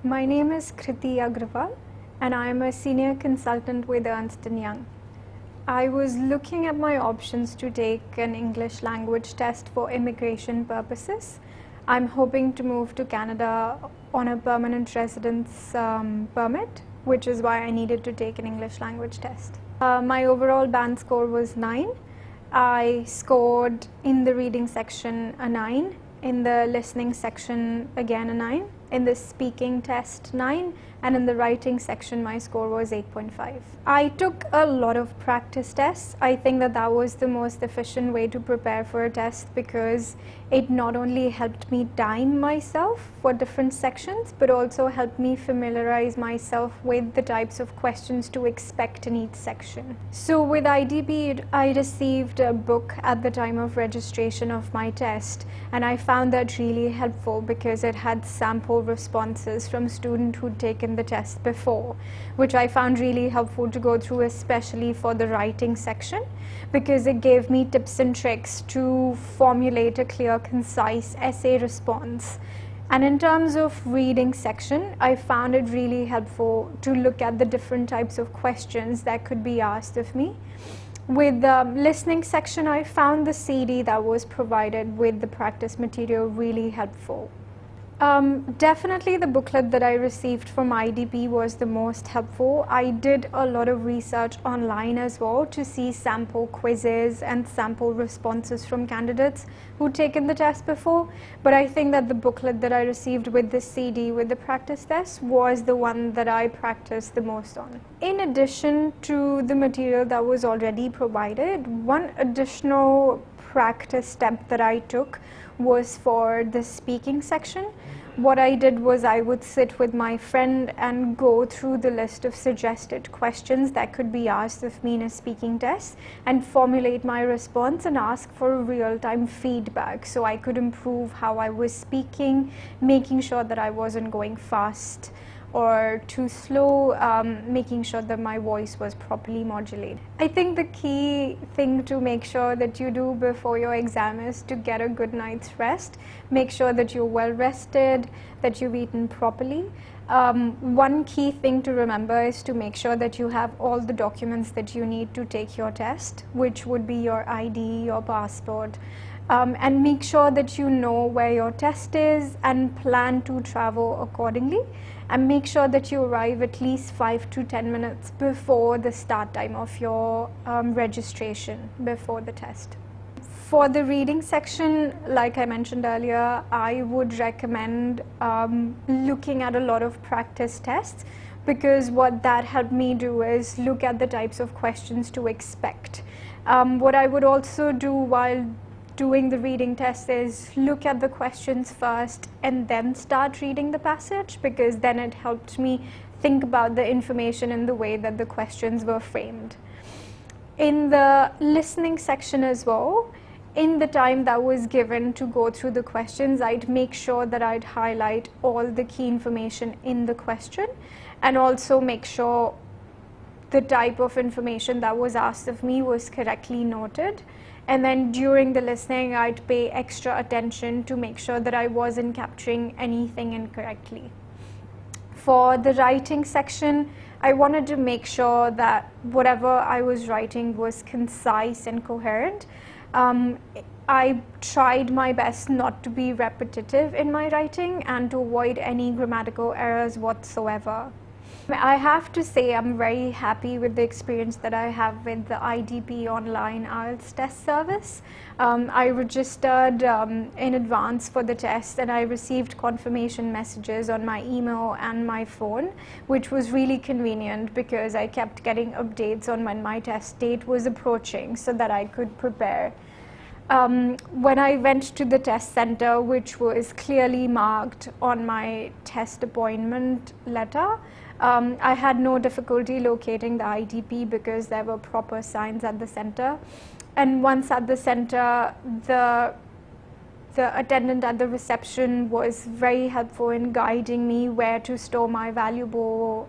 My name is Kriti Agarwal and I am a senior consultant with Ernst & Young. I was looking at my options to take an English language test for immigration purposes. I'm hoping to move to Canada on a permanent residence permit, which is why I needed to take an English language test. My overall band score was 9. I scored in the reading section a 9, in the listening section again a 9, in the speaking test 9, and in the writing section my score was 8.5. I took a lot of practice tests. I think that was the most efficient way to prepare for a test because it not only helped me time myself for different sections but also helped me familiarize myself with the types of questions to expect in each section. So with IDP, I received a book at the time of registration of my test, and I found that really helpful because it had sample responses from students who'd taken the test before, which I found really helpful to go through, especially for the writing section, because it gave me tips and tricks to formulate a clear, concise essay response. And in terms of reading section, I found it really helpful to look at the different types of questions that could be asked of me. With the listening section, I found the CD that was provided with the practice material really helpful. Definitely the booklet that I received from IDP was the most helpful. I did a lot of research online as well to see sample quizzes and sample responses from candidates who'd taken the test before, but I think that the booklet that I received with the CD with the practice test was the one that I practiced the most on. In addition to the material that was already provided, one additional practice step that I took was for the speaking section. What I did was I would sit with my friend and go through the list of suggested questions that could be asked of me in a speaking test and formulate my response and ask for real-time feedback so I could improve how I was speaking, making sure that I wasn't going fast or too slow, making sure that my voice was properly modulated. I think the key thing to make sure that you do before your exam is to get a good night's rest. Make sure that you're well rested, that you've eaten properly. One key thing to remember is to make sure that you have all the documents that you need to take your test, which would be your ID, your passport, and make sure that you know where your test is and plan to travel accordingly, and make sure that you arrive at least 5 to 10 minutes before the start time of your registration before the test. For the reading section, like I mentioned earlier, I would recommend looking at a lot of practice tests, because what that helped me do is look at the types of questions to expect. What I would also do while doing the reading test is look at the questions first and then start reading the passage, because then it helped me think about the information in the way that the questions were framed. In the listening section as well, in the time that was given to go through the questions, I'd make sure that I'd highlight all the key information in the question and also make sure the type of information that was asked of me was correctly noted. And then during the listening, I'd pay extra attention to make sure that I wasn't capturing anything incorrectly. For the writing section, I wanted to make sure that whatever I was writing was concise and coherent. I tried my best not to be repetitive in my writing and to avoid any grammatical errors whatsoever. I have to say I'm very happy with the experience that I have with the IDP online IELTS test service. I registered in advance for the test and I received confirmation messages on my email and my phone, which was really convenient because I kept getting updates on when my test date was approaching so that I could prepare. When I went to the test center, which was clearly marked on my test appointment letter, I had no difficulty locating the IDP because there were proper signs at the center. And once at the center, the attendant at the reception was very helpful in guiding me where to store my valuable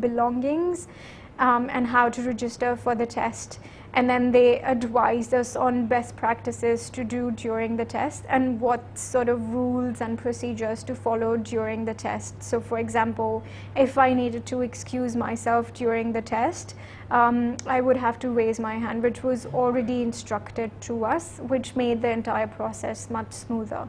belongings and how to register for the test. and then they advised us on best practices to do during the test and what sort of rules and procedures to follow during the test. So for example, if I needed to excuse myself during the test, I would have to raise my hand, which was already instructed to us, which made the entire process much smoother.